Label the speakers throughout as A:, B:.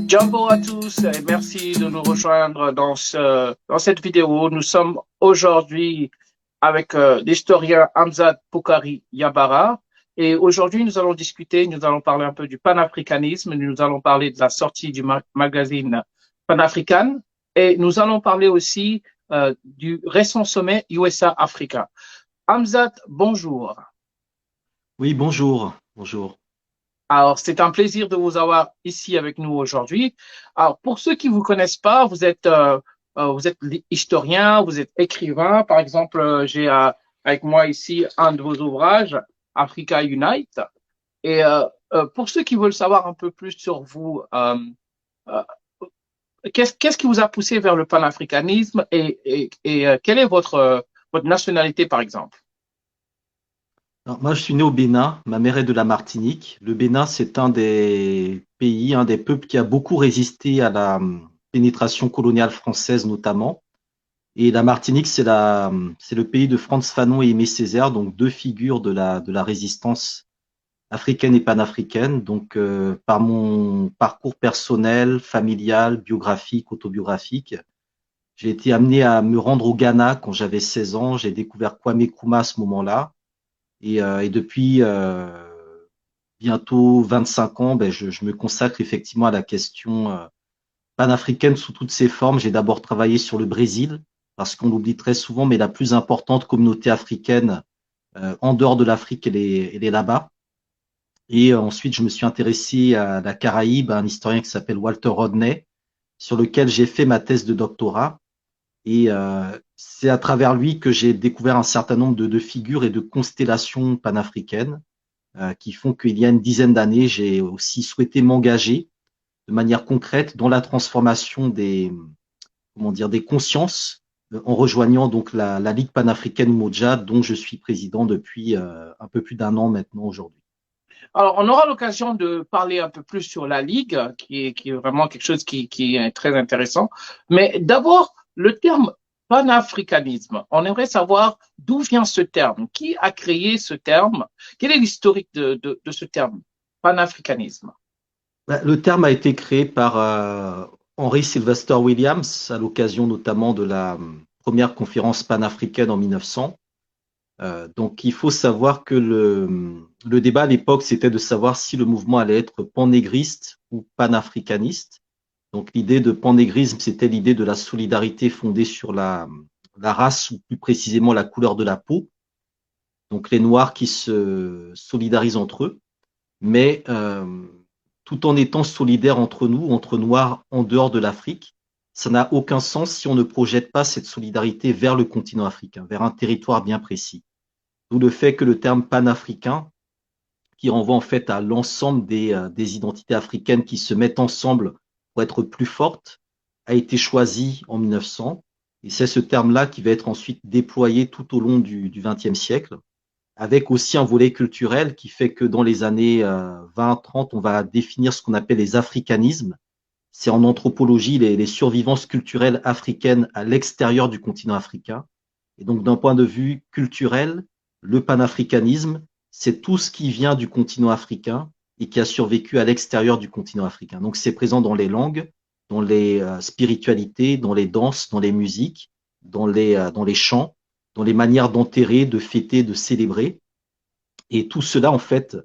A: Ciao à tous et merci de nous rejoindre dans cette vidéo. Nous sommes aujourd'hui avec l'historien Hamzat Poukari Yabara et aujourd'hui nous allons parler un peu du panafricanisme, nous allons parler de la sortie du magazine Panafrican et nous allons parler aussi du récent sommet USA-Africa. Hamzat, bonjour.
B: Oui, bonjour. Bonjour.
A: Alors, c'est un plaisir de vous avoir ici avec nous aujourd'hui. Alors, pour ceux qui vous connaissent pas, vous êtes historien, vous êtes écrivain. Par exemple, j'ai avec moi ici un de vos ouvrages, Africa Unite. Et pour ceux qui veulent savoir un peu plus sur vous, euh, qu'est-ce qui vous a poussé vers le panafricanisme et quelle est votre nationalité, par exemple?
B: Alors, moi, je suis né au Bénin. Ma mère est de la Martinique. Le Bénin, c'est un des pays, un des peuples qui a beaucoup résisté à la pénétration coloniale française, notamment. Et la Martinique, c'est le pays de Frantz Fanon et Aimé Césaire, donc deux figures de la résistance africaine et panafricaine. Donc, par mon parcours personnel, familial, biographique, autobiographique, j'ai été amené à me rendre au Ghana quand j'avais 16 ans. J'ai découvert Kwame Nkrumah à ce moment-là. Et depuis bientôt 25 ans, ben, je me consacre effectivement à la question panafricaine sous toutes ses formes. J'ai d'abord travaillé sur le Brésil, parce qu'on l'oublie très souvent, mais la plus importante communauté africaine en dehors de l'Afrique, elle est là-bas. Et ensuite, je me suis intéressé à la Caraïbe, à un historien qui s'appelle Walter Rodney, sur lequel j'ai fait ma thèse de doctorat. Et c'est à travers lui que j'ai découvert un certain nombre de figures et de constellations panafricaines qui font qu'il y a une dizaine d'années, j'ai aussi souhaité m'engager de manière concrète dans la transformation comment dire, des consciences en rejoignant donc la Ligue panafricaine Umoja, dont je suis président depuis un peu plus d'un an maintenant aujourd'hui.
A: Alors, on aura l'occasion de parler un peu plus sur la Ligue, qui est vraiment quelque chose qui est très intéressant. Mais d'abord, le terme panafricanisme. On aimerait savoir d'où vient ce terme. Qui a créé ce terme? Quel est l'historique de ce terme, panafricanisme?
B: Le terme a été créé par Henry Sylvester Williams à l'occasion notamment de la première conférence panafricaine en 1900. Donc, il faut savoir que le débat à l'époque, c'était de savoir si le mouvement allait être pannégriste ou panafricaniste. Donc, l'idée de pannégrisme, c'était l'idée de la solidarité fondée sur la race ou plus précisément la couleur de la peau. Donc, les Noirs qui se solidarisent entre eux, mais tout en étant solidaires entre nous, entre Noirs en dehors de l'Afrique. Ça n'a aucun sens si on ne projette pas cette solidarité vers le continent africain, vers un territoire bien précis. D'où le fait que le terme panafricain, qui renvoie en fait à l'ensemble des identités africaines qui se mettent ensemble pour être plus fortes, a été choisi en 1900. Et c'est ce terme-là qui va être ensuite déployé tout au long du XXe siècle, avec aussi un volet culturel qui fait que dans les années 20-30, on va définir ce qu'on appelle les africanismes. C'est en anthropologie les survivances culturelles africaines à l'extérieur du continent africain. Et donc, d'un point de vue culturel, le panafricanisme, c'est tout ce qui vient du continent africain et qui a survécu à l'extérieur du continent africain. Donc, c'est présent dans les langues, dans les spiritualités, dans les danses, dans les musiques, dans les chants, dans les manières d'enterrer, de fêter, de célébrer. Et tout cela, en fait,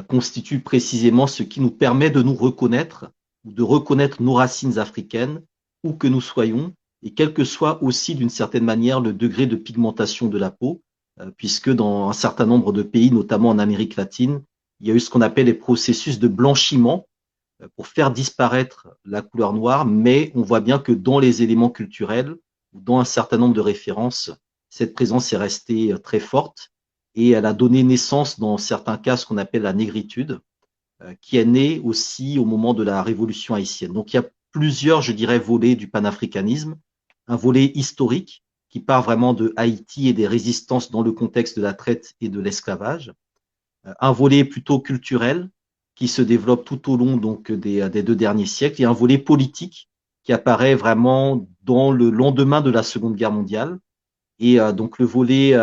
B: constitue précisément ce qui nous permet de nous reconnaître, ou de reconnaître nos racines africaines, où que nous soyons, et quel que soit aussi d'une certaine manière le degré de pigmentation de la peau, puisque dans un certain nombre de pays, notamment en Amérique latine, il y a eu ce qu'on appelle les processus de blanchiment pour faire disparaître la couleur noire, mais on voit bien que dans les éléments culturels, dans un certain nombre de références, cette présence est restée très forte et elle a donné naissance dans certains cas à ce qu'on appelle la négritude, qui est née aussi au moment de la révolution haïtienne. Donc il y a plusieurs, je dirais, volets du panafricanisme. Un volet historique qui part vraiment de Haïti et des résistances dans le contexte de la traite et de l'esclavage. Un volet plutôt culturel qui se développe tout au long donc des deux derniers siècles, et un volet politique qui apparaît vraiment dans le lendemain de la Seconde Guerre mondiale. Et donc le volet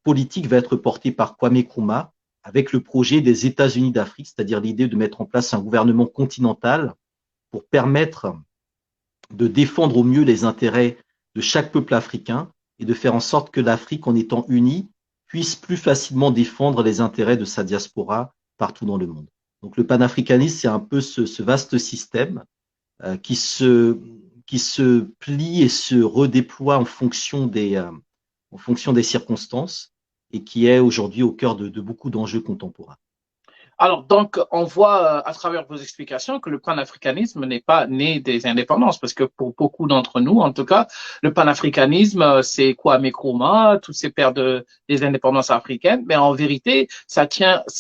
B: politique va être porté par Kwame Nkrumah avec le projet des États-Unis d'Afrique, c'est-à-dire l'idée de mettre en place un gouvernement continental pour permettre de défendre au mieux les intérêts de chaque peuple africain et de faire en sorte que l'Afrique, en étant unie, puisse plus facilement défendre les intérêts de sa diaspora partout dans le monde. Donc le panafricanisme, c'est un peu ce vaste système qui se plie et se redéploie en fonction des circonstances et qui est aujourd'hui au cœur de beaucoup d'enjeux contemporains.
A: Alors, donc, on voit à travers vos explications que le panafricanisme n'est pas né des indépendances, parce que pour beaucoup d'entre nous, en tout cas, le panafricanisme, c'est Kwame Nkrumah, tous ces pères des indépendances africaines, mais en vérité, ça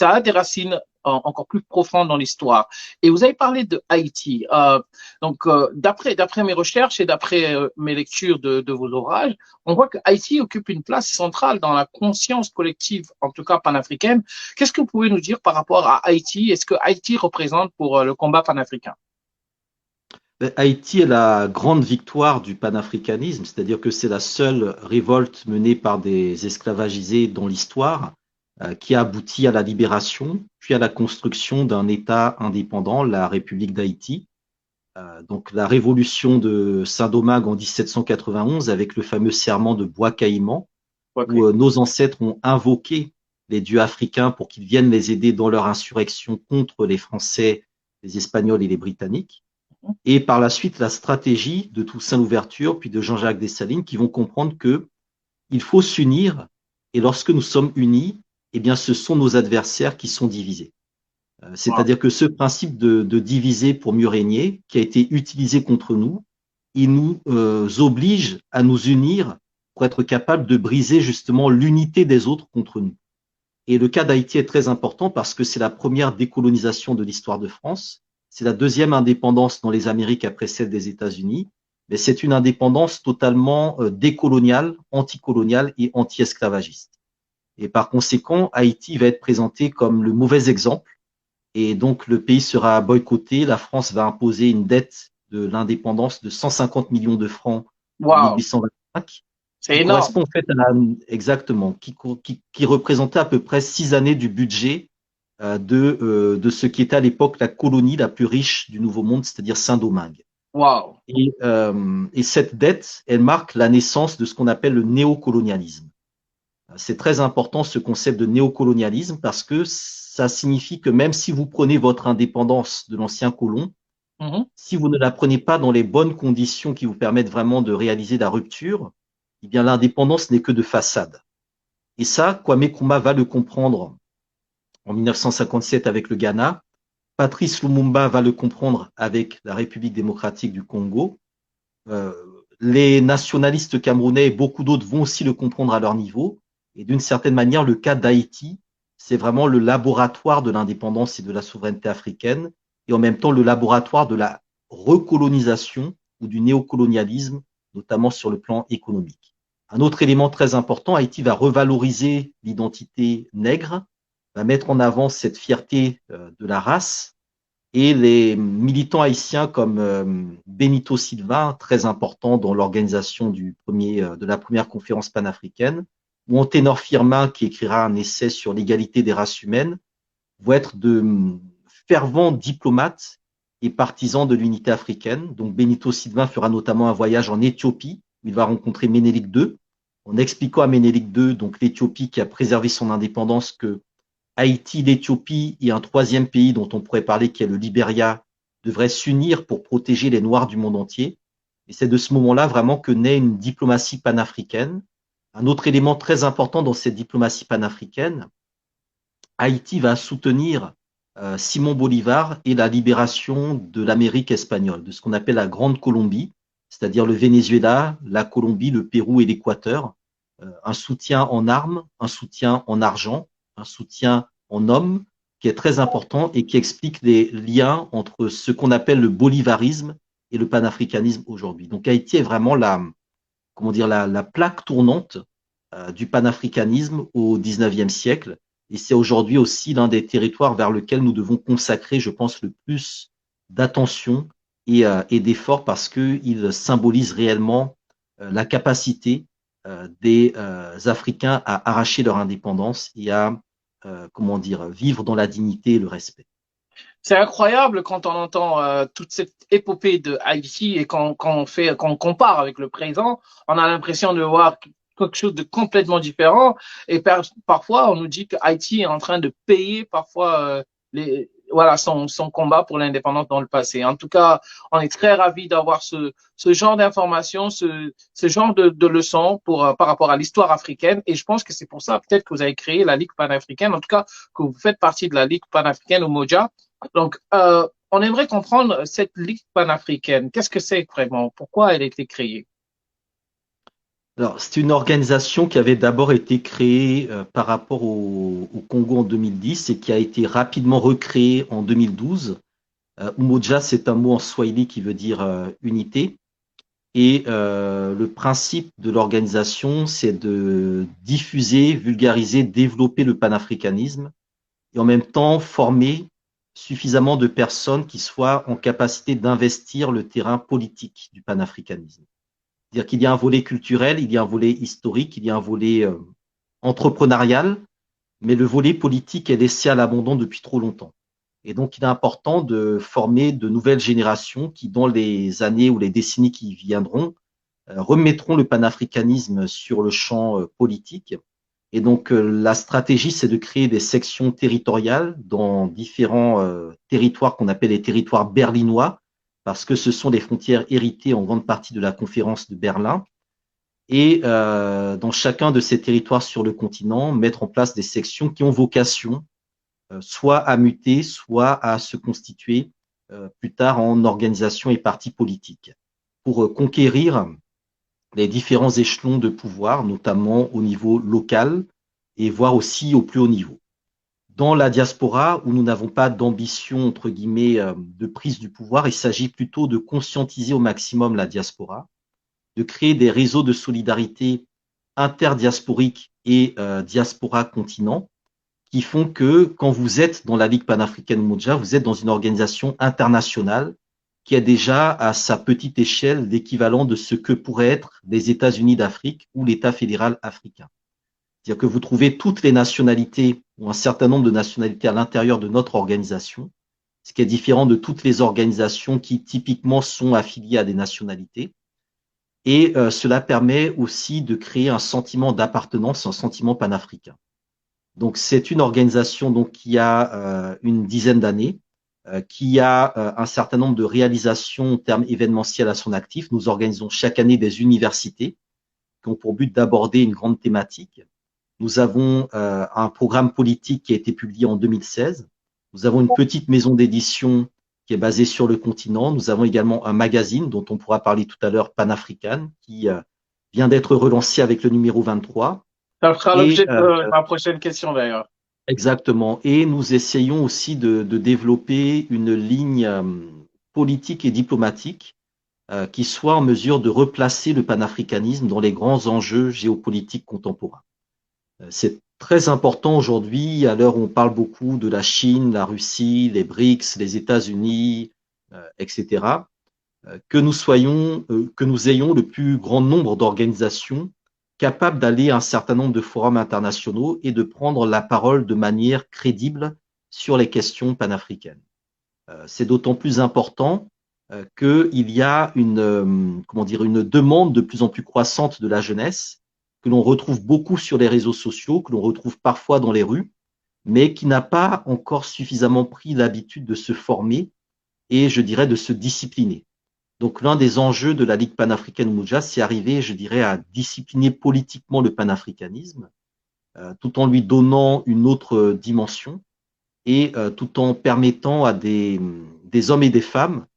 A: a des racines encore plus profondes dans l'histoire. Et vous avez parlé de Haïti. D'après mes recherches et d'après mes lectures de vos ouvrages, on voit que Haïti occupe une place centrale dans la conscience collective, en tout cas panafricaine. Qu'est-ce que vous pouvez nous dire par rapport à Haïti? Est-ce que Haïti représente pour le combat panafricain?
B: Haïti est la grande victoire du panafricanisme, c'est-à-dire que c'est la seule révolte menée par des esclavagisés dans l'histoire qui a abouti à la libération, puis à la construction d'un État indépendant, la République d'Haïti. Donc la révolution de Saint-Domingue en 1791 avec le fameux serment de Bois-Caïman,
A: Ok.
B: où nos ancêtres ont invoqué les dieux africains pour qu'ils viennent les aider dans leur insurrection contre les Français, les Espagnols et les Britanniques. Et par la suite, la stratégie de Toussaint Louverture, puis de Jean-Jacques Dessalines, qui vont comprendre que il faut s'unir, et lorsque nous sommes unis, eh bien, ce sont nos adversaires qui sont divisés.
A: Wow.
B: C'est-à-dire que ce principe de diviser pour mieux régner, qui a été utilisé contre nous, il nous oblige à nous unir pour être capable de briser justement l'unité des autres contre nous. Et le cas d'Haïti est très important parce que c'est la première décolonisation de l'histoire de France. C'est la deuxième indépendance dans les Amériques après celle des États-Unis. Mais c'est une indépendance totalement décoloniale, anticoloniale et anti-esclavagiste. Et par conséquent, Haïti va être présenté comme le mauvais exemple. Et donc, le pays sera boycotté. La France va imposer une dette de l'indépendance de 150 millions de francs en
A: Wow.
B: 1825
A: C'est
B: qui
A: énorme.
B: correspond en fait à exactement, qui représentait à peu près 6 années du budget de ce qui était à l'époque la colonie la plus riche du Nouveau Monde, c'est-à-dire Saint-Domingue.
A: Wow.
B: Et cette dette, elle marque la naissance de ce qu'on appelle le néocolonialisme. C'est très important ce concept de néocolonialisme parce que ça signifie que même si vous prenez votre indépendance de l'ancien colon,
A: Mhm.
B: si vous ne la prenez pas dans les bonnes conditions qui vous permettent vraiment de réaliser la rupture, eh bien l'indépendance n'est que de façade. Et ça, Kwame Nkrumah va le comprendre en 1957 avec le Ghana. Patrice Lumumba va le comprendre avec la République démocratique du Congo. Euh, les nationalistes camerounais et beaucoup d'autres vont aussi le comprendre à leur niveau. Et d'une certaine manière, le cas d'Haïti, c'est vraiment le laboratoire de l'indépendance et de la souveraineté africaine, et en même temps le laboratoire de la recolonisation ou du néocolonialisme, notamment sur le plan économique. Un autre élément très important, Haïti va revaloriser l'identité nègre, va mettre en avant cette fierté de la race, et les militants haïtiens comme Benito Silva, très important dans l'organisation de la première conférence panafricaine, ou Anténor Firmin, qui écrira un essai sur l'égalité des races humaines, vont être de fervents diplomates et partisans de l'unité africaine. Donc Benito Silva fera notamment un voyage en Éthiopie, où il va rencontrer Ménélique II, en expliquant à Ménélique II, donc l'Éthiopie qui a préservé son indépendance, que Haïti, l'Éthiopie et un troisième pays dont on pourrait parler, qui est le Libéria, devraient s'unir pour protéger les Noirs du monde entier. Et c'est de ce moment-là vraiment que naît une diplomatie panafricaine. Un autre élément très important dans cette diplomatie panafricaine, Haïti va soutenir Simon Bolivar et la libération de l'Amérique espagnole, de ce qu'on appelle la Grande Colombie, c'est-à-dire le Venezuela, la Colombie, le Pérou et l'Équateur. Un soutien en armes, un soutien en argent, un soutien en hommes, qui est très important et qui explique les liens entre ce qu'on appelle le bolivarisme et le panafricanisme aujourd'hui. Donc Haïti est vraiment comment dire, la plaque tournante du panafricanisme au XIXe siècle. Et c'est aujourd'hui aussi l'un des territoires vers lequel nous devons consacrer, je pense, le plus d'attention et d'efforts parce qu'il symbolise réellement la capacité des Africains à arracher leur indépendance et à comment dire, vivre dans la dignité et le respect.
A: C'est incroyable quand on entend toute cette épopée de Haïti et quand on compare avec le présent, on a l'impression de voir quelque chose de complètement différent. Et parfois, on nous dit que Haïti est en train de payer parfois voilà, son combat pour l'indépendance dans le passé. En tout cas, on est très ravis d'avoir ce genre d'informations, ce genre de leçons par rapport à l'histoire africaine. Et je pense que c'est pour ça peut-être que vous avez créé la Ligue panafricaine, en tout cas que vous faites partie de la Ligue panafricaine au Moja. Donc, on aimerait comprendre cette Ligue panafricaine. Qu'est-ce que c'est vraiment? Pourquoi elle a été créée?
B: Alors, c'est une organisation qui avait d'abord été créée par rapport au Congo en 2010 et qui a été rapidement recréée en 2012. Umoja, c'est un mot en swahili qui veut dire unité. Et le principe de l'organisation, c'est de diffuser, vulgariser, développer le panafricanisme et en même temps former suffisamment de personnes qui soient en capacité d'investir le terrain politique du panafricanisme. C'est-à-dire qu'il y a un volet culturel, il y a un volet historique, il y a un volet entrepreneurial, mais le volet politique est laissé à l'abandon depuis trop longtemps. Et donc, il est important de former de nouvelles générations qui, dans les années ou les décennies qui viendront, remettront le panafricanisme sur le champ politique. Et donc, la stratégie, c'est de créer des sections territoriales dans différents territoires qu'on appelle les territoires berlinois, parce que ce sont les frontières héritées en grande partie de la conférence de Berlin. Et dans chacun de ces territoires sur le continent, mettre en place des sections qui ont vocation soit à muter, soit à se constituer plus tard en organisation et parti politique, pour conquérir les différents échelons de pouvoir, notamment au niveau local et voire aussi au plus haut niveau. Dans la diaspora, où nous n'avons pas d'ambition, entre guillemets, de prise du pouvoir, il s'agit plutôt de conscientiser au maximum la diaspora, de créer des réseaux de solidarité interdiasporique et diaspora continent, qui font que quand vous êtes dans la Ligue panafricaine Umoja, vous êtes dans une organisation internationale qui a déjà à sa petite échelle l'équivalent de ce que pourraient être les États-Unis d'Afrique ou l'État fédéral africain. C'est-à-dire que vous trouvez toutes les nationalités ou un certain nombre de nationalités à l'intérieur de notre organisation, ce qui est différent de toutes les organisations qui typiquement sont affiliées à des nationalités. Et cela permet aussi de créer un sentiment d'appartenance, un sentiment panafricain. Donc, c'est une organisation donc, qui a une dizaine d'années, qui a un certain nombre de réalisations en termes événementiels à son actif. Nous organisons chaque année des universités qui ont pour but d'aborder une grande thématique. Nous avons un programme politique qui a été publié en 2016. Nous avons une petite maison d'édition qui est basée sur le continent. Nous avons également un magazine dont on pourra parler tout à l'heure, Panafrican, qui vient d'être relancé avec le numéro 23.
A: Ça sera
B: Et
A: l'objet de ma prochaine question d'ailleurs.
B: exactement. Et nous essayons aussi de développer une ligne politique et diplomatique qui soit en mesure de replacer le panafricanisme dans les grands enjeux géopolitiques contemporains. C'est très important aujourd'hui, à l'heure où on parle beaucoup de la Chine, la Russie, les BRICS, les États-Unis, etc., que nous ayons le plus grand nombre d'organisations capables d'aller à un certain nombre de forums internationaux et de prendre la parole de manière crédible sur les questions panafricaines. C'est d'autant plus important qu'il y a une demande de plus en plus croissante de la jeunesse que l'on retrouve beaucoup sur les réseaux sociaux, que l'on retrouve parfois dans les rues, mais qui n'a pas encore suffisamment pris l'habitude de se former et, je dirais, de se discipliner. Donc, l'un des enjeux de la Ligue panafricaine Umoja, c'est arriver, je dirais, à discipliner politiquement le panafricanisme, tout en lui donnant une autre dimension et tout en permettant à des hommes et des femmes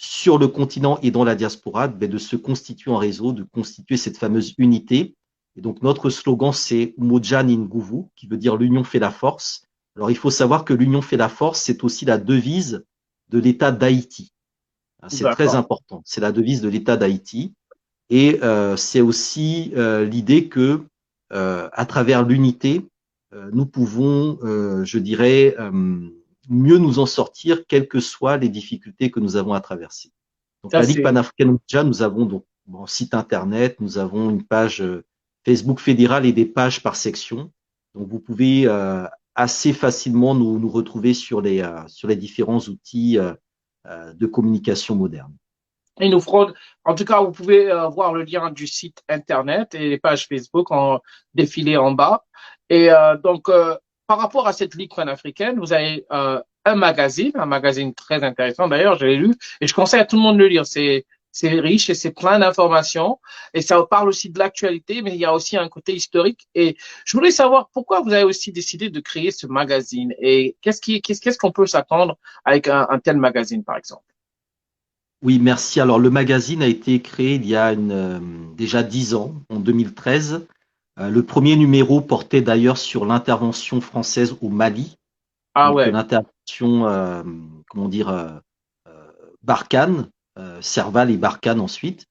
B: sur le continent et dans la diaspora de se constituer en réseau, de constituer cette fameuse unité. Et donc, notre slogan, c'est Umoja ni Nguvu, qui veut dire l'union fait la force. Alors, il faut savoir que l'union fait la force, c'est aussi la devise de l'État d'Haïti. C'est très
A: D'accord.
B: important. C'est la devise de l'État d'Haïti. Et c'est aussi l'idée que, à travers l'unité, nous pouvons, je dirais, mieux nous en sortir, quelles que soient les difficultés que nous avons à traverser. Donc,
A: Ça,
B: la Ligue
A: c'est
B: panafricaine Umoja, nous avons donc un site internet, nous avons une page Facebook fédérale et des pages par section. Donc, vous pouvez assez facilement nous retrouver sur les différents outils de communication moderne.
A: Et nous ferons, en tout cas, vous pouvez voir le lien du site internet et les pages Facebook en défilé en bas. Et par rapport à cette Ligue panafricaine, vous avez un magazine très intéressant d'ailleurs, je l'ai lu et je conseille à tout le monde de le lire. C'est riche et c'est plein d'informations et ça parle aussi de l'actualité, mais il y a aussi un côté historique. Et je voulais savoir pourquoi vous avez aussi décidé de créer ce magazine et qu'est-ce qu'on peut s'attendre avec un tel magazine, par exemple.
B: Oui, merci. Alors, le magazine a été créé il y a déjà 10 ans, en 2013. Le premier numéro portait d'ailleurs sur l'intervention française au Mali,
A: Ah
B: donc
A: ouais,
B: l'intervention, comment dire, Barkhane, Serval et Barkhane ensuite.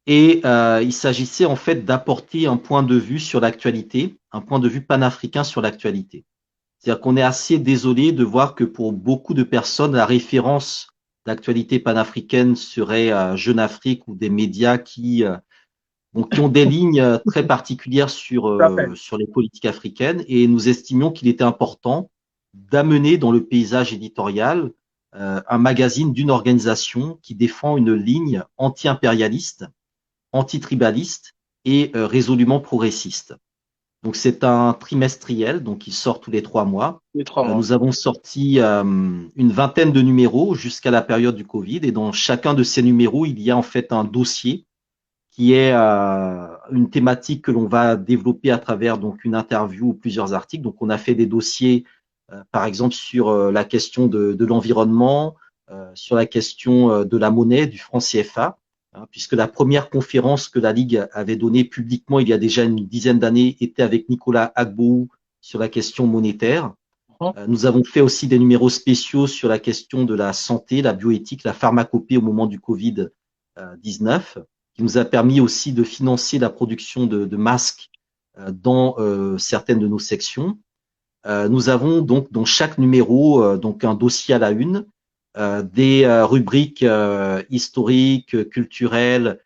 B: Et il s'agissait en fait d'apporter un point de vue sur l'actualité, un point de vue panafricain sur l'actualité. C'est-à-dire qu'on est assez désolé de voir que pour beaucoup de personnes, la référence d'actualité panafricaine serait Jeune Afrique ou des médias qui ont des lignes très particulières
A: tout à fait.
B: sur les politiques africaines. Et nous estimions qu'il était important d'amener dans le paysage éditorial un magazine d'une organisation qui défend une ligne anti-impérialiste, anti-tribaliste et résolument progressiste. Donc c'est un trimestriel, donc il sort tous les 3 mois.
A: Les 3 mois.
B: Nous avons sorti une vingtaine de numéros jusqu'à la période du Covid, et dans chacun de ces numéros, il y a en fait un dossier qui est une thématique que l'on va développer à travers donc une interview ou plusieurs articles. Donc on a fait des dossiers, par exemple sur la question de l'environnement, sur la question de la monnaie, du franc CFA, hein, puisque la première conférence que la Ligue avait donnée publiquement il y a déjà une dizaine d'années était avec Nicolas Agboou sur la question monétaire.
A: Mhm.
B: Nous avons fait aussi des numéros spéciaux sur la question de la santé, la bioéthique, la pharmacopée au moment du Covid-19, qui nous a permis aussi de financer la production de masques dans certaines de nos sections. Nous avons donc dans chaque numéro donc un dossier à la une, des rubriques historiques, culturelles,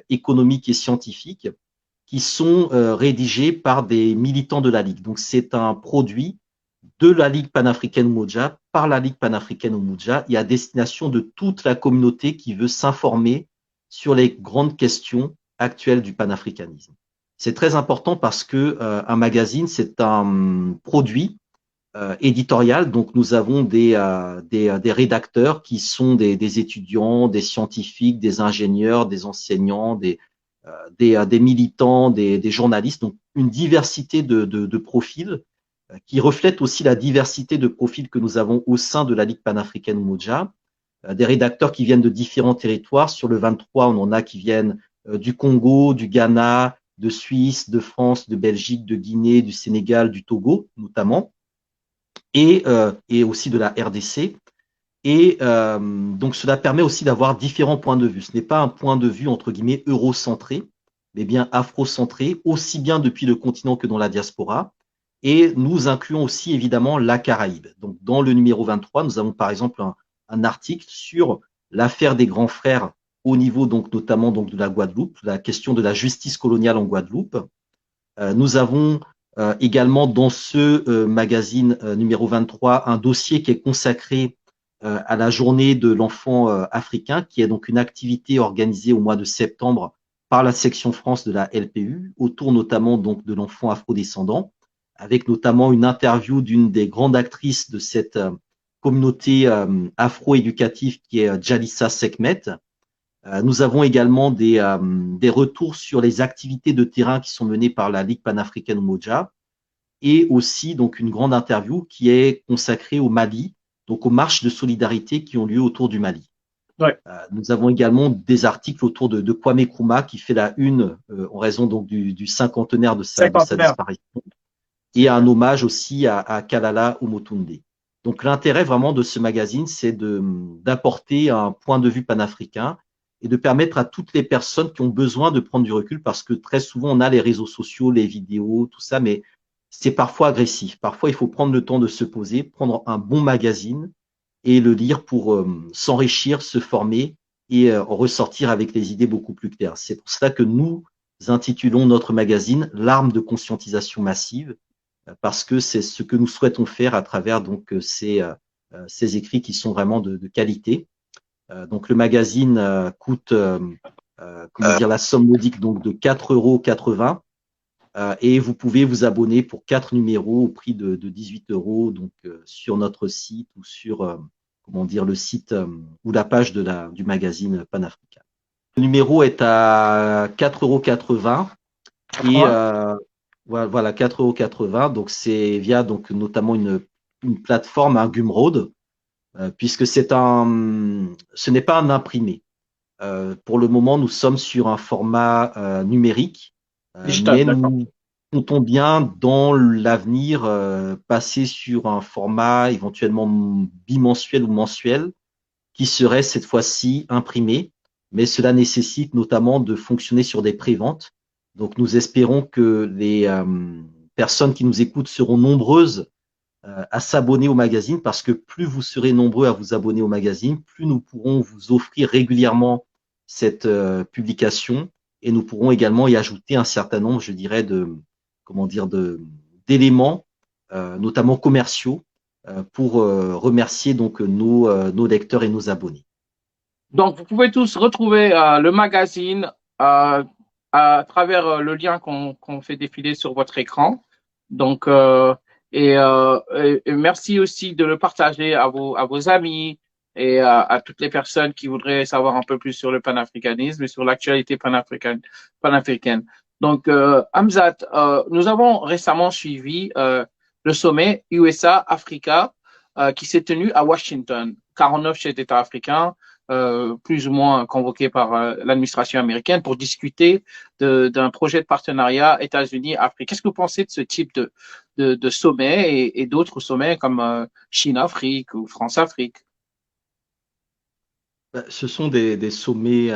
B: économiques et scientifiques qui sont rédigées par des militants de la Ligue. Donc c'est un produit de la Ligue panafricaine Umoja, par la Ligue panafricaine Umoja, et à destination de toute la communauté qui veut s'informer sur les grandes questions actuelles du panafricanisme. C'est très important parce que un magazine, c'est un produit éditorial. Donc, nous avons des rédacteurs qui sont des étudiants, des scientifiques, des ingénieurs, des enseignants, des militants, des journalistes. Donc, une diversité de profils qui reflète aussi la diversité de profils que nous avons au sein de la Ligue panafricaine Umoja. Des rédacteurs qui viennent de différents territoires. Sur le 23, on en a qui viennent du Congo, du Ghana, de Suisse, de France, de Belgique, de Guinée, du Sénégal, du Togo notamment, et aussi de la RDC. Et donc cela permet aussi d'avoir différents points de vue. Ce n'est pas un point de vue entre guillemets eurocentré, mais bien afrocentré, aussi bien depuis le continent que dans la diaspora. Et nous incluons aussi évidemment la Caraïbe. Donc dans le numéro 23, nous avons par exemple un article sur l'affaire des grands frères au niveau donc notamment donc de la Guadeloupe, la question de la justice coloniale en Guadeloupe. Nous avons également dans ce magazine numéro 23 un dossier qui est consacré à la journée de l'enfant africain, qui est donc une activité organisée au mois de septembre par la section France de la LPU, autour notamment donc de l'enfant afrodescendant, avec notamment une interview d'une des grandes actrices de cette communauté afro-éducative qui est Jalissa Sekhmet. Nous avons également des retours sur les activités de terrain qui sont menées par la Ligue panafricaine Umoja, et aussi donc une grande interview qui est consacrée au Mali, donc aux marches de solidarité qui ont lieu autour du Mali.
A: Ouais,
B: Nous avons également des articles autour de Kwame Nkrumah qui fait la une en raison donc du cinquantenaire de sa
A: cinquantenaire.
B: disparition, et un
A: Super.
B: hommage aussi à Kalala Omotunde. Donc l'intérêt vraiment de ce magazine, c'est d'apporter un point de vue panafricain et de permettre à toutes les personnes qui ont besoin de prendre du recul, parce que très souvent on a les réseaux sociaux, les vidéos, tout ça, mais c'est parfois agressif. Parfois il faut prendre le temps de se poser, prendre un bon magazine et le lire pour s'enrichir, se former et ressortir avec des idées beaucoup plus claires. C'est pour cela que nous intitulons notre magazine L'arme de conscientisation massive, parce que c'est ce que nous souhaitons faire à travers donc ces écrits qui sont vraiment de qualité. Donc le magazine coûte comment dire la somme modique donc de 4,80 € et vous pouvez vous abonner pour 4 numéros au prix de 18 € donc sur notre site ou sur comment dire le site ou la page du magazine Panafricain. Le numéro est à 4,80 € et voilà 4,80 €. Donc c'est via donc notamment une plateforme, un Gumroad, puisque ce n'est pas un imprimé. Pour le moment, nous sommes sur un format numérique,
A: Digital,
B: mais
A: d'accord.
B: nous comptons bien dans l'avenir passer sur un format éventuellement bimensuel ou mensuel qui serait cette fois-ci imprimé, mais cela nécessite notamment de fonctionner sur des préventes. Donc nous espérons que les personnes qui nous écoutent seront nombreuses à s'abonner au magazine parce que plus vous serez nombreux à vous abonner au magazine, plus nous pourrons vous offrir régulièrement cette publication et nous pourrons également y ajouter un certain nombre, je dirais, comment dire, d'éléments, notamment commerciaux, pour remercier donc nos lecteurs et nos abonnés.
A: Donc, vous pouvez tous retrouver le magazine euh, à travers le lien qu'on fait défiler sur votre écran. Donc, et merci aussi de le partager à vos amis et à toutes les personnes qui voudraient savoir un peu plus sur le panafricanisme et sur l'actualité panafricaine. Donc, Hamzat, nous avons récemment suivi le sommet USA-Africa qui s'est tenu à Washington. 49 chefs d'État africains plus ou moins convoqués par l'administration américaine pour discuter d'un projet de partenariat États-Unis-Afrique. Qu'est-ce que vous pensez de ce type de sommet et d'autres sommets comme Chine-Afrique ou France-Afrique?
B: Ce sont des sommets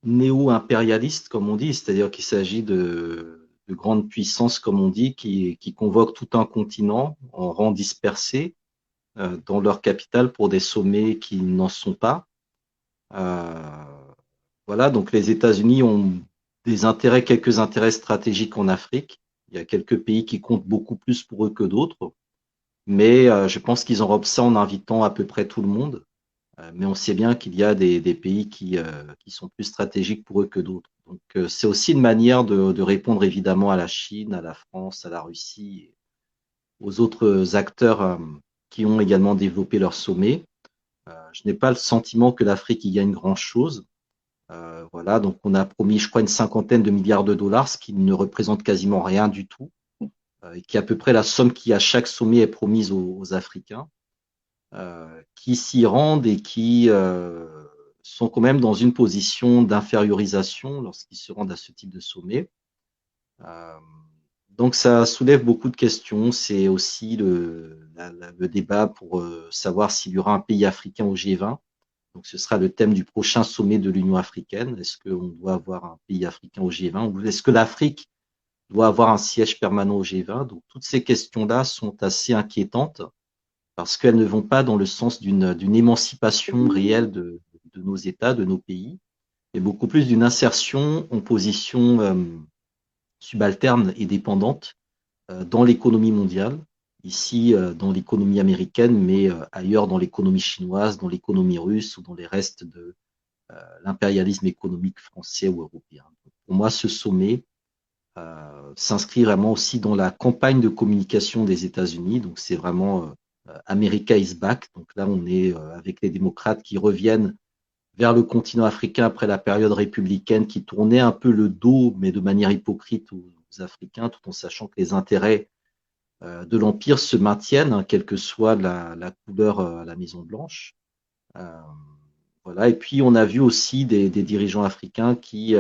B: néo-impérialistes, comme on dit, c'est-à-dire qu'il s'agit de grandes puissances, comme on dit, qui convoquent tout un continent en rang dispersé dans leur capitale pour des sommets qui n'en sont pas. Euh, voilà, donc les États-Unis ont quelques intérêts stratégiques en Afrique. Il y a quelques pays qui comptent beaucoup plus pour eux que d'autres, mais je pense qu'ils enrobent ça en invitant à peu près tout le monde. Mais on sait bien qu'il y a des pays qui sont plus stratégiques pour eux que d'autres. Donc c'est aussi une manière de répondre évidemment à la Chine, à la France, à la Russie, et aux autres acteurs qui ont également développé leur sommet. Je n'ai pas le sentiment que l'Afrique y gagne grand-chose. Voilà, donc on a promis, je crois, une cinquantaine de milliards de dollars, ce qui ne représente quasiment rien du tout, et qui est à peu près la somme qui à chaque sommet est promise aux Africains, qui s'y rendent et qui sont quand même dans une position d'infériorisation lorsqu'ils se rendent à ce type de sommet. Euh, donc ça soulève beaucoup de questions. C'est aussi le débat pour savoir s'il y aura un pays africain au G20. Donc, ce sera le thème du prochain sommet de l'Union africaine. Est-ce qu'on doit avoir un pays africain au G20 ou est-ce que l'Afrique doit avoir un siège permanent au G20? Donc, toutes ces questions-là sont assez inquiétantes parce qu'elles ne vont pas dans le sens d'une émancipation réelle de nos États, de nos pays, mais beaucoup plus d'une insertion en position subalterne et dépendante dans l'économie mondiale, ici dans l'économie américaine, mais ailleurs dans l'économie chinoise, dans l'économie russe ou dans les restes de l'impérialisme économique français ou européen. Pour moi, ce sommet s'inscrit vraiment aussi dans la campagne de communication des États-Unis. Donc, c'est vraiment America is back. Donc là, on est avec les démocrates qui reviennent vers le continent africain après la période républicaine qui tournait un peu le dos, mais de manière hypocrite aux Africains, tout en sachant que les intérêts de l'Empire se maintiennent, hein, quelle que soit la couleur à la Maison-Blanche. Euh, voilà. Et puis, on a vu aussi des dirigeants africains qui,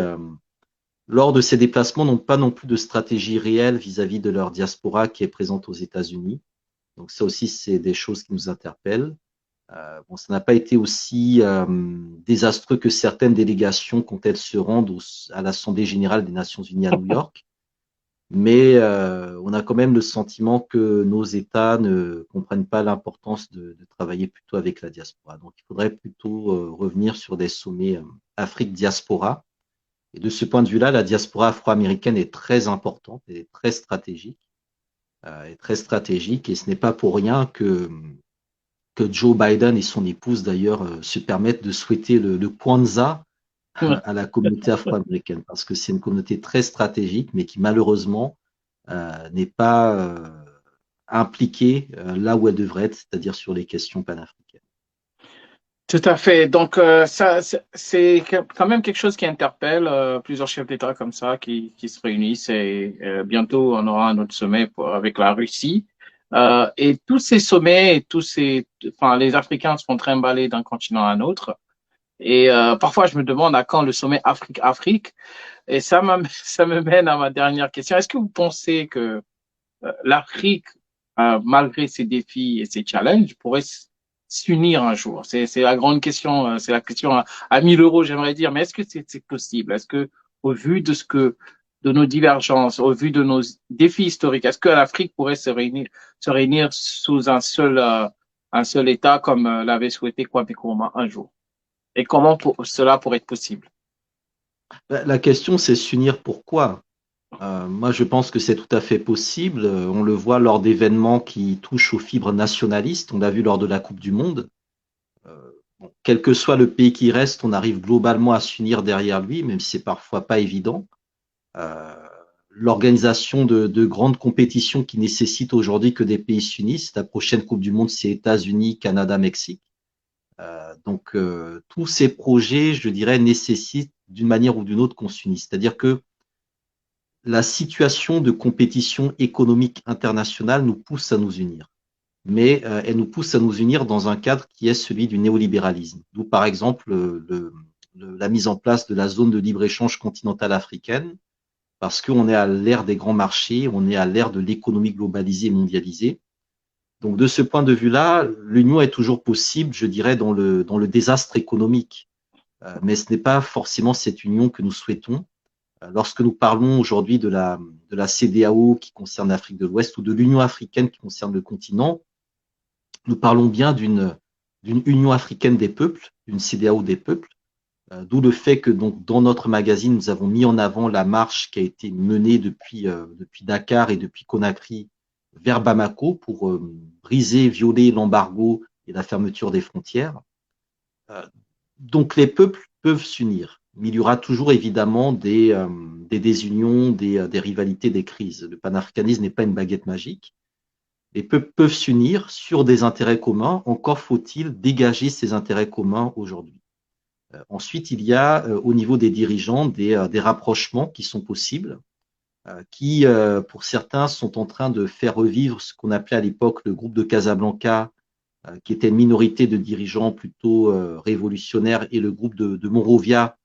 B: lors de ces déplacements, n'ont pas non plus de stratégie réelle vis-à-vis de leur diaspora qui est présente aux États-Unis. Donc ça aussi, c'est des choses qui nous interpellent. Bon, ça n'a pas été aussi désastreux que certaines délégations quand elles se rendent à l'Assemblée générale des Nations unies à New York. Mais on a quand même le sentiment que nos États ne comprennent pas l'importance de travailler plutôt avec la diaspora. Donc il faudrait plutôt revenir sur des sommets Afrique-diaspora. Et de ce point de vue-là, la diaspora afro-américaine est très importante et très stratégique. est très stratégique et ce n'est pas pour rien que Joe Biden et son épouse d'ailleurs se permettent de souhaiter le Kwanzaa à la communauté afro-américaine parce que c'est une communauté très stratégique mais qui malheureusement n'est pas impliquée là où elle devrait être, c'est-à-dire sur les questions panafricaines.
A: Tout à fait. Donc, c'est quand même quelque chose qui interpelle plusieurs chefs d'État comme ça qui se réunissent et bientôt on aura un autre sommet avec la Russie. Et tous ces sommets et enfin, les Africains se font trimballer d'un continent à un autre. Et parfois, je me demande à quand le sommet Afrique-Afrique. Et ça me mène à ma dernière question. Est-ce que vous pensez que l'Afrique, malgré ses défis et ses challenges, pourrait s'unir un jour? C'est la grande question, c'est la question à 1000 euros, j'aimerais dire. Mais est-ce que c'est possible? Est-ce que, au vu de nos divergences, au vu de nos défis historiques, est-ce que l'Afrique pourrait se réunir sous un seul État comme l'avait souhaité Kwame Nkrumah un jour? Et comment cela pourrait être possible?
B: La question, c'est s'unir pourquoi? Moi, je pense que c'est tout à fait possible. On le voit lors d'événements qui touchent aux fibres nationalistes. On l'a vu lors de la Coupe du Monde. Bon, quel que soit le pays qui reste, on arrive globalement à s'unir derrière lui, même si c'est parfois pas évident. Euh, L'organisation de grandes compétitions qui nécessitent aujourd'hui que des pays s'unissent. La prochaine Coupe du Monde, c'est États-Unis, Canada, Mexique. Tous ces projets, je dirais, nécessitent d'une manière ou d'une autre qu'on s'unisse. C'est-à-dire que la situation de compétition économique internationale nous pousse à nous unir. Mais elle nous pousse à nous unir dans un cadre qui est celui du néolibéralisme. D'où, par exemple, la mise en place de la zone de libre-échange continentale africaine, parce qu'on est à l'ère des grands marchés, on est à l'ère de l'économie globalisée et mondialisée. Donc, de ce point de vue-là, l'union est toujours possible, je dirais, dans le désastre économique. Mais ce n'est pas forcément cette union que nous souhaitons. Lorsque nous parlons aujourd'hui de la CEDEAO qui concerne l'Afrique de l'Ouest ou de l'Union africaine qui concerne le continent, nous parlons bien d'une Union africaine des peuples, d'une CEDEAO des peuples, d'où le fait que donc, dans notre magazine, nous avons mis en avant la marche qui a été menée depuis Dakar et depuis Conakry vers Bamako pour briser, violer l'embargo et la fermeture des frontières. Donc les peuples peuvent s'unir, mais il y aura toujours évidemment des désunions, des rivalités, des crises. Le panafricanisme n'est pas une baguette magique. Les peuples peuvent s'unir sur des intérêts communs, encore faut-il dégager ces intérêts communs aujourd'hui. Ensuite, il y a au niveau des dirigeants des rapprochements qui sont possibles, qui pour certains sont en train de faire revivre ce qu'on appelait à l'époque le groupe de Casablanca, qui était une minorité de dirigeants plutôt révolutionnaires, et le groupe de Monrovia,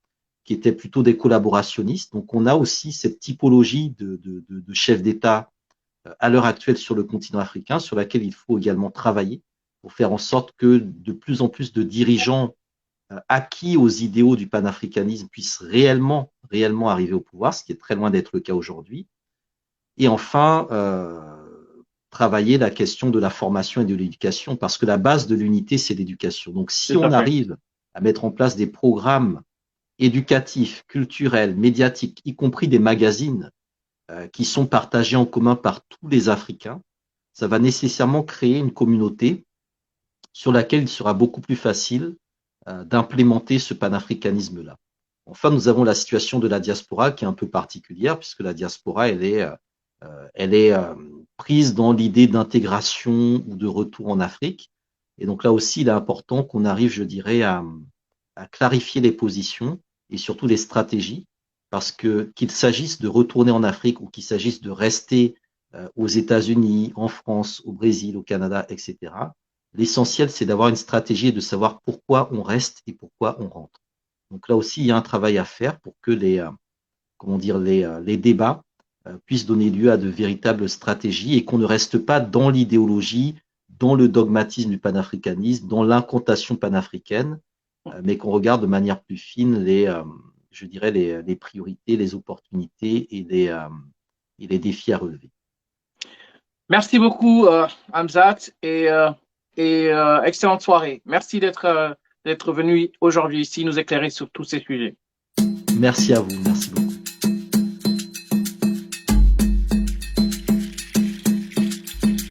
B: qui était plutôt des collaborationnistes. Donc on a aussi cette typologie de chefs d'État à l'heure actuelle sur le continent africain, sur laquelle il faut également travailler pour faire en sorte que de plus en plus de dirigeants acquis aux idéaux du panafricanisme puissent réellement arriver au pouvoir, ce qui est très loin d'être le cas aujourd'hui. Et enfin, travailler la question de la formation et de l'éducation, parce que la base de l'unité, c'est l'éducation. Donc, si
A: Tout à
B: on
A: fait.
B: arrive à mettre en place des programmes éducatifs, culturels, médiatiques, y compris des magazines qui sont partagés en commun par tous les Africains, ça va nécessairement créer une communauté sur laquelle il sera beaucoup plus facile d'implémenter ce panafricanisme-là. Enfin, nous avons la situation de la diaspora qui est un peu particulière, puisque la diaspora, elle est prise dans l'idée d'intégration ou de retour en Afrique. Et donc là aussi, il est important qu'on arrive, je dirais, à clarifier les positions et surtout les stratégies, parce que qu'il s'agisse de retourner en Afrique ou qu'il s'agisse de rester aux États-Unis, en France, au Brésil, au Canada, etc., l'essentiel, c'est d'avoir une stratégie et de savoir pourquoi on reste et pourquoi on rentre. Donc là aussi, il y a un travail à faire pour que les débats puissent donner lieu à de véritables stratégies et qu'on ne reste pas dans l'idéologie, dans le dogmatisme du panafricanisme, dans l'incantation panafricaine, mais qu'on regarde de manière plus fine je dirais, les priorités, les opportunités et les défis à relever.
A: Merci beaucoup, Hamzat, et excellente soirée. Merci d'être venu aujourd'hui ici nous éclairer sur tous ces sujets.
B: Merci à vous. Merci beaucoup.